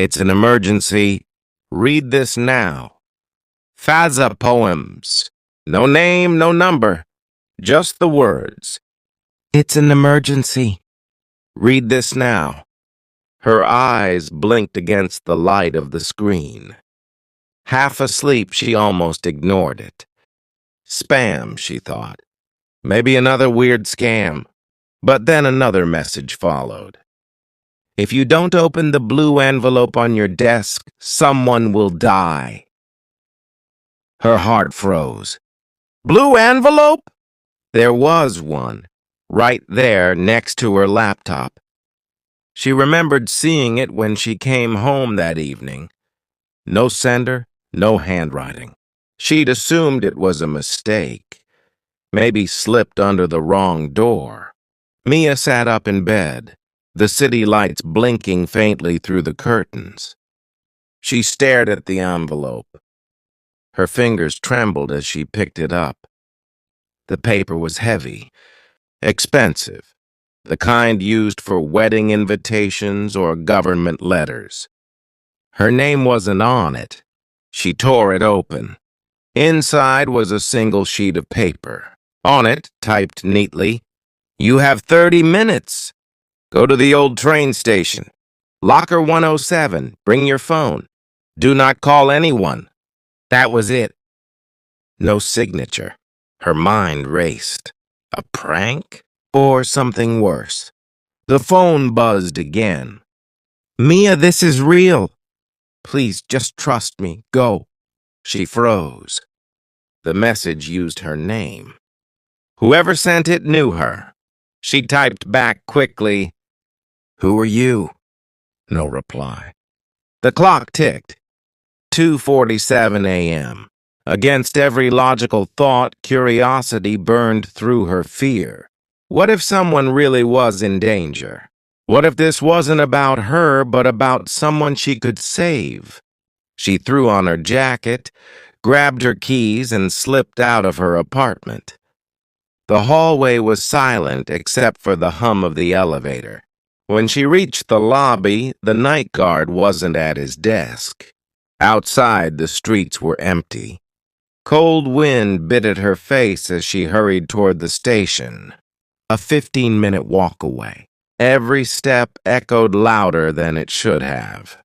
It's an emergency. Read this now. Fazza poems. No name, no number. Just the words. It's an emergency. Read this now. Her eyes blinked against the light of the screen. Half asleep, she almost ignored it. Spam, she thought. Maybe another weird scam. But then another message followed. If you don't open the blue envelope on your desk, someone will die. Her heart froze. Blue envelope? There was one, right there next to her laptop. She remembered seeing it when she came home that evening. No sender, no handwriting. She'd assumed it was a mistake. Maybe slipped under the wrong door. Mia sat up in bed, the city lights blinking faintly through the curtains. She stared at the envelope. Her fingers trembled as she picked it up. The paper was heavy, expensive, the kind used for wedding invitations or government letters. Her name wasn't on it. She tore it open. Inside was a single sheet of paper. On it, typed neatly, "You have 30 minutes. Go to the old train station. Locker 107. Bring your phone. Do not call anyone." That was it. No signature. Her mind raced. A prank? Or something worse? The phone buzzed again. "Mia, this is real. Please, just trust me. Go." She froze. The message used her name. Whoever sent it knew her. She typed back quickly, "Who are you?" No reply. The clock ticked. 2:47 a.m. Against every logical thought, curiosity burned through her fear. What if someone really was in danger? What if this wasn't about her, but about someone she could save? She threw on her jacket, grabbed her keys, and slipped out of her apartment. The hallway was silent except for the hum of the elevator. When she reached the lobby, the night guard wasn't at his desk. Outside, the streets were empty. Cold wind bit at her face as she hurried toward the station. A 15-minute walk away. Every step echoed louder than it should have.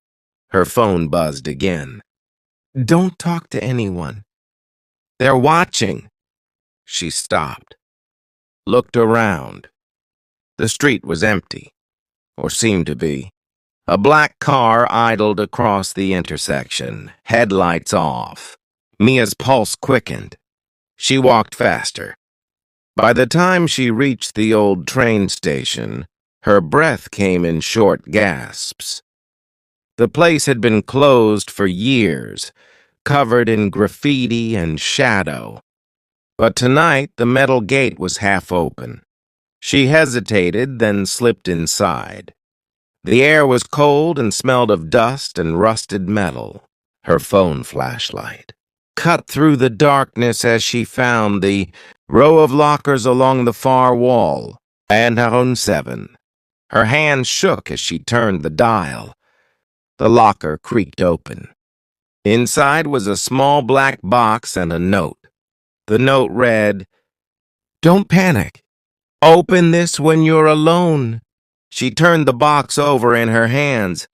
Her phone buzzed again. "Don't talk to anyone. They're watching." She stopped. Looked around. The street was empty, or seemed to be. A black car idled across the intersection, headlights off. Mia's pulse quickened. She walked faster. By the time she reached the old train station, her breath came in short gasps. The place had been closed for years, covered in graffiti and shadow. But tonight, the metal gate was half open. She hesitated, then slipped inside. The air was cold and smelled of dust and rusted metal. Her phone flashlight cut through the darkness as she found the row of lockers along the far wall, and her own 7. Her hand shook as she turned the dial. The locker creaked open. Inside was a small black box and a note. The note read, "Don't panic. Open this when you're alone." She turned the box over in her hands.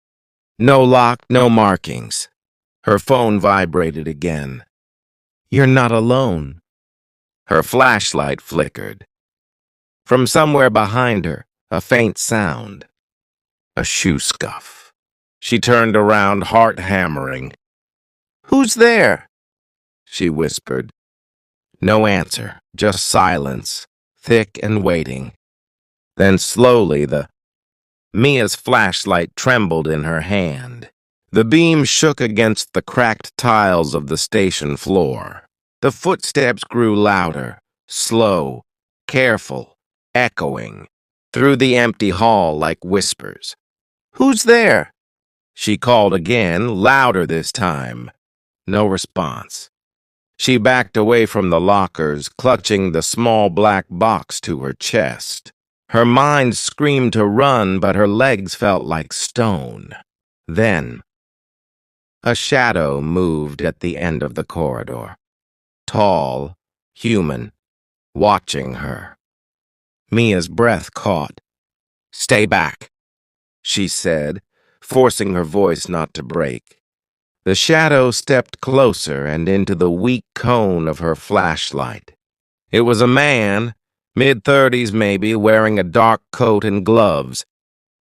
No lock, no markings. Her phone vibrated again. "You're not alone." Her flashlight flickered. From somewhere behind her, a faint sound. A shoe scuff. She turned around, heart hammering. "Who's there?" she whispered. No answer, just silence, thick and waiting. Then slowly Mia's flashlight trembled in her hand. The beam shook against the cracked tiles of the station floor. The footsteps grew louder, slow, careful, echoing, through the empty hall like whispers. "Who's there?" she called again, louder this time. No response. She backed away from the lockers, clutching the small black box to her chest. Her mind screamed to run, but her legs felt like stone. Then, A shadow moved at the end of the corridor. Tall, human, watching her. Mia's breath caught. "Stay back," she said, forcing her voice not to break. The shadow stepped closer and into the weak cone of her flashlight. It was a man, mid-30s maybe, wearing a dark coat and gloves.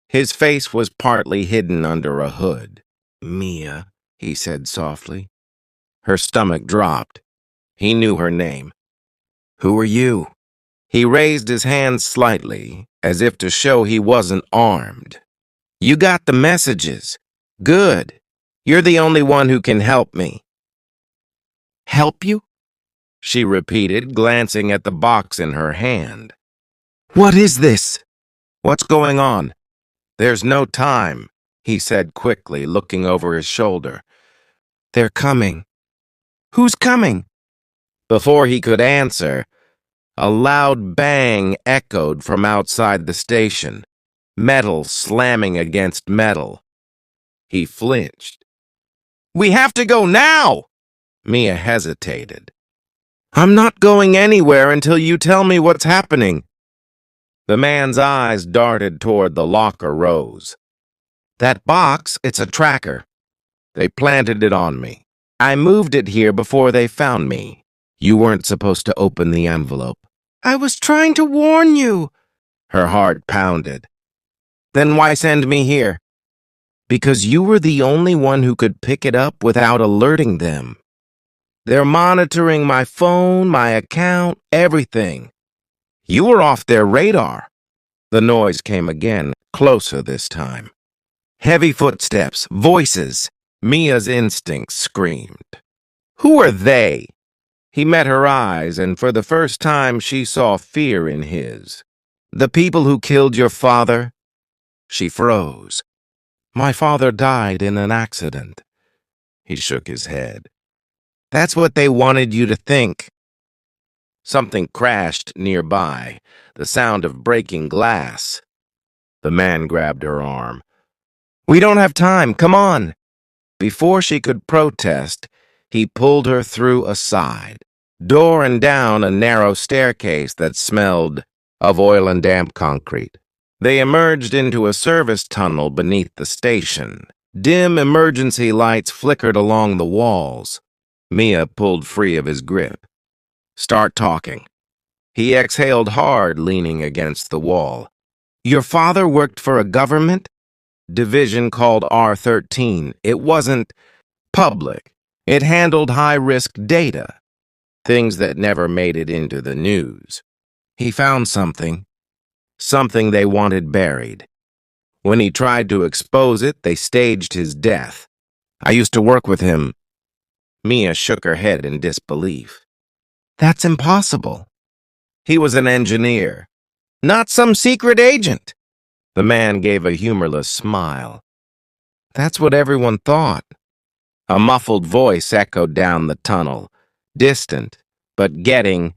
His face was partly hidden under a hood. "Mia," he said softly. Her stomach dropped. He knew her name. "Who are you?" He raised his hand slightly, as if to show he wasn't armed. "You got the messages. Good. You're the only one who can help me." "Help you?" she repeated, glancing at the box in her hand. "What is this?" "What's going on?" "There's no time," he said quickly, looking over his shoulder. "They're coming." "Who's coming?" Before he could answer, a loud bang echoed from outside the station, metal slamming against metal. He flinched. "We have to go now!" Mia hesitated. "I'm not going anywhere until you tell me what's happening." The man's eyes darted toward the locker rows. "That box, it's a tracker. They planted it on me. I moved it here before they found me. You weren't supposed to open the envelope." "I was trying to warn you." Her heart pounded. "Then why send me here?" "Because you were the only one who could pick it up without alerting them. They're monitoring my phone, my account, everything. You were off their radar." The noise came again, closer this time. Heavy footsteps, voices. Mia's instincts screamed. "Who are they?" He met her eyes, and for the first time she saw fear in his. "The people who killed your father?" She froze. "My father died in an accident." He shook his head. "That's what they wanted you to think." Something crashed nearby, the sound of breaking glass. The man grabbed her arm. "We don't have time, come on." Before she could protest, he pulled her through a side door and down a narrow staircase that smelled of oil and damp concrete. They emerged into a service tunnel beneath the station. Dim emergency lights flickered along the walls. Mia pulled free of his grip. "Start talking." He exhaled hard, leaning against the wall. "Your father worked for a government division called R13. It wasn't public. It handled high-risk data, things that never made it into the news. He found something they wanted buried. When he tried to expose it, they staged his death. I used to work with him." Mia shook her head in disbelief. "That's impossible." "He was an engineer, not some secret agent." The man gave a humorless smile. "That's what everyone thought." A muffled voice echoed down the tunnel, distant, but getting